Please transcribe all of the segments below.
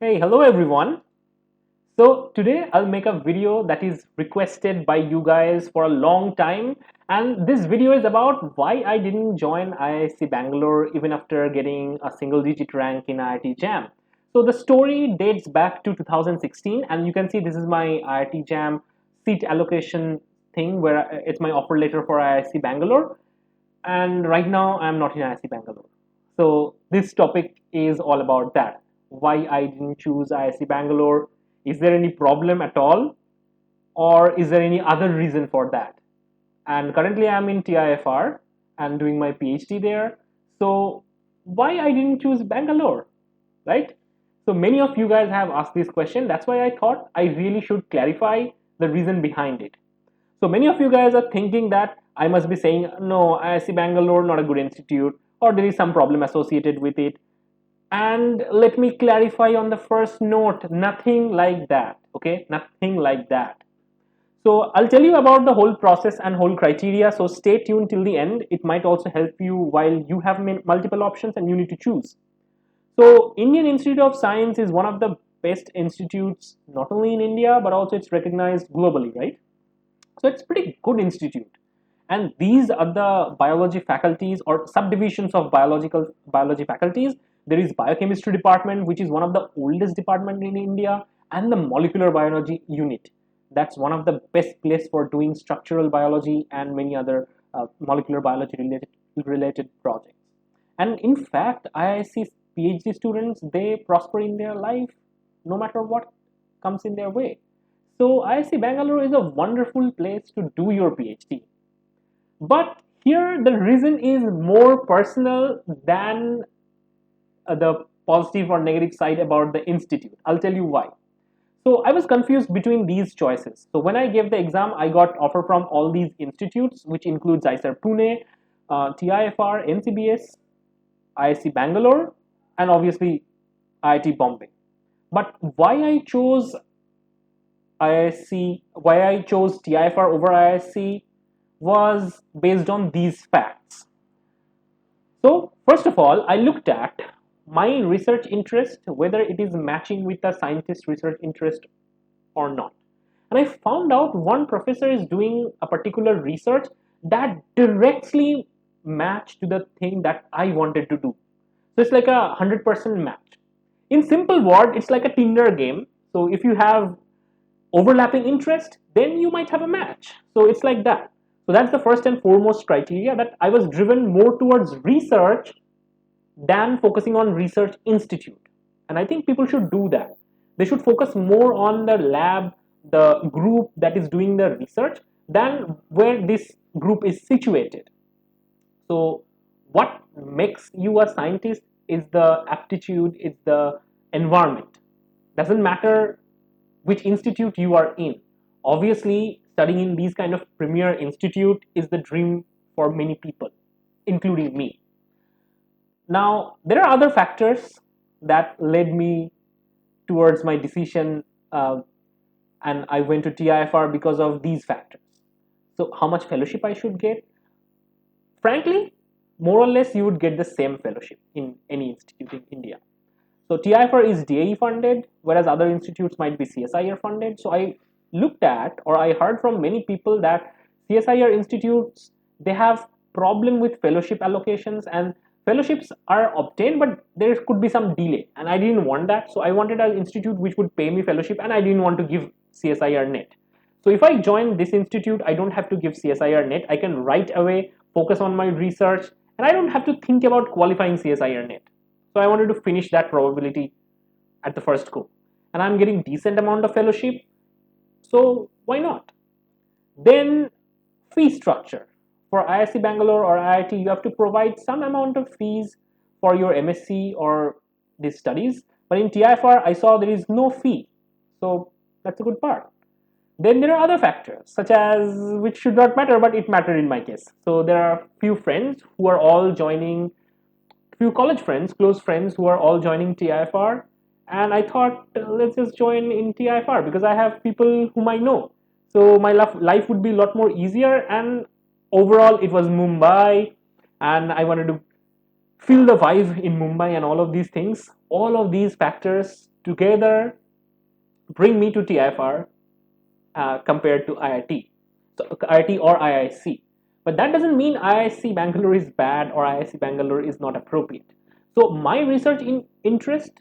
Hey, hello everyone. So today I'll make a video that is requested by you guys for a long time, and this video is about why I didn't join IISc Bangalore even after getting a single digit rank in IIT JAM. So the story dates back to 2016, and you can see this is my IIT JAM seat allocation thing where it's my offer letter for IISc Bangalore, and right now I'm not in IISc Bangalore. So this topic is all about that. Why I didn't choose IISc Bangalore. Is there any problem at all? Or is there any other reason for that? And currently I'm in TIFR and doing my PhD there. So why I didn't choose Bangalore, right? So many of you guys have asked this question. That's why I thought I really should clarify the reason behind it. So many of you guys are thinking that I must be saying, no, IISc Bangalore, not a good institute, or there is some problem associated with it. And let me clarify on the first note, nothing like that, okay? Nothing like that. So I'll tell you about the whole process and whole criteria. So stay tuned till the end. It might also help you while you have multiple options and you need to choose. So Indian Institute of Science is one of the best institutes, not only in India, but also it's recognized globally, right? So it's pretty good institute. And these are the biology faculties or subdivisions of biology faculties. There is biochemistry department, which is one of the oldest department in India, and the molecular biology unit. That's one of the best place for doing structural biology and many other molecular biology related projects. And in fact, IISc PhD students, they prosper in their life no matter what comes in their way. So IISc Bangalore is a wonderful place to do your PhD. But here the reason is more personal than the positive or negative side about the institute. I'll tell you why. So I was confused between these choices. So when I gave the exam, I got offer from all these institutes, which includes IISER Pune, TIFR, NCBS, IISc Bangalore, and obviously IIT Bombay. But why I chose TIFR over IISc was based on these facts. So first of all, I looked at my research interest, whether it is matching with the scientist research interest or not. And I found out one professor is doing a particular research that directly matched to the thing that I wanted to do. So it's like a 100% match. In simple word, it's like a Tinder game. So if you have overlapping interest, then you might have a match. So it's like that. So that's the first and foremost criteria, that I was driven more towards research than focusing on research institute. And I think people should do that. They should focus more on the lab, the group that is doing the research, than where this group is situated. So what makes you a scientist is the aptitude, it's the environment. Doesn't matter which institute you are in. Obviously, studying in these kind of premier institute is the dream for many people, including me. Now, there are other factors that led me towards my decision, and I went to TIFR because of these factors. So, how much fellowship I should get? Frankly, more or less, you would get the same fellowship in any institute in India. So TIFR is DAE funded, whereas other institutes might be CSIR funded. So I looked at, or I heard from many people that CSIR institutes, they have problem with fellowship allocations, and fellowships are obtained, but there could be some delay. And I didn't want that. So I wanted an institute which would pay me fellowship, and I didn't want to give CSIR net. So if I join this institute, I don't have to give CSIR net. I can right away focus on my research, and I don't have to think about qualifying CSIR net. So I wanted to finish that probability at the first go. And I'm getting decent amount of fellowship. So why not? Then fee structure. For IISc Bangalore or IIT, you have to provide some amount of fees for your MSc or these studies. But in TIFR, I saw there is no fee. So that's a good part. Then there are other factors, such as, which should not matter, but it mattered in my case. So there are few friends who are all joining, few college friends, close friends who are all joining TIFR, and I thought, let's just join in TIFR because I have people whom I know. So my life would be a lot more easier, and overall it was Mumbai, and I wanted to feel the vibe in Mumbai and all of these things. All of these factors together bring me to TIFR compared to IIT. So IIT or IISc. But that doesn't mean IISc Bangalore is bad or IISc Bangalore is not appropriate. So my research interest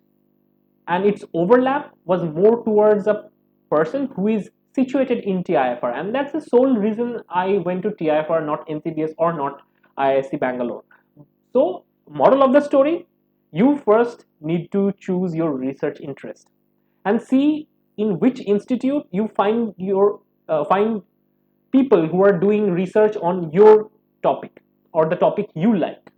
and its overlap was more towards a person who is situated in TIFR, and that's the sole reason I went to TIFR, not NCBS or not IISc Bangalore. So, moral of the story, you first need to choose your research interest and see in which institute you find people who are doing research on your topic or the topic you like,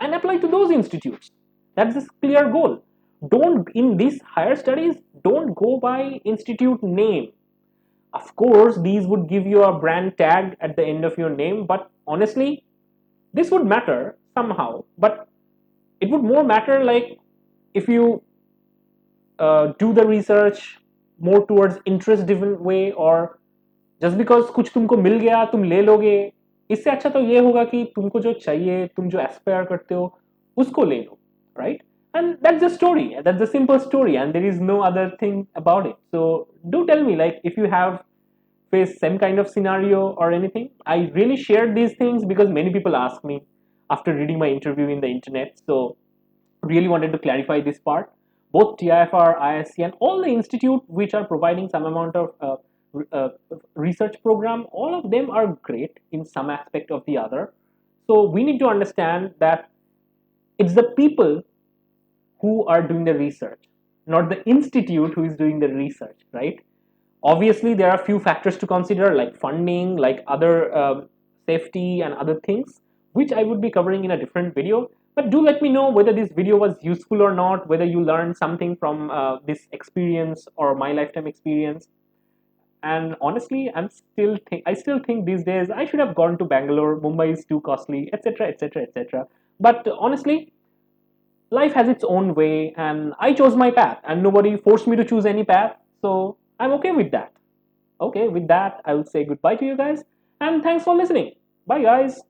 and apply to those institutes. That's the clear goal. Don't, in these higher studies, don't go by institute name. Of course, these would give you a brand tag at the end of your name, but honestly, this would matter somehow. But it would more matter like if you do the research more towards interest driven way, or just because कुछ तुमको मिल गया तुम ले लोगे, इससे अच्छा तो ये होगा कि तुमको जो चाहिए, तुम जो एस्पायर करते हो उसको ले लो, right? And that's the story, that's the simple story, and there is no other thing about it. So do tell me, like, if you have faced some kind of scenario or anything. I really shared these things because many people ask me after reading my interview in the internet, so really wanted to clarify this part. Both TIFR, ISC, and all the institute which are providing some amount of uh, research program, all of them are great in some aspect of the other. So we need to understand that it's the people who are doing the research, not the institute who is doing the research, right? Obviously, there are a few factors to consider, like funding, like other safety and other things, which I would be covering in a different video. But do let me know whether this video was useful or not, whether you learned something from this experience or my lifetime experience. And honestly, I still think these days I should have gone to Bangalore. Mumbai is too costly, etc., etc., etc. But honestly, life has its own way, and I chose my path, and nobody forced me to choose any path. So I'm okay with that. Okay, with that, I will say goodbye to you guys, and thanks for listening. Bye, guys.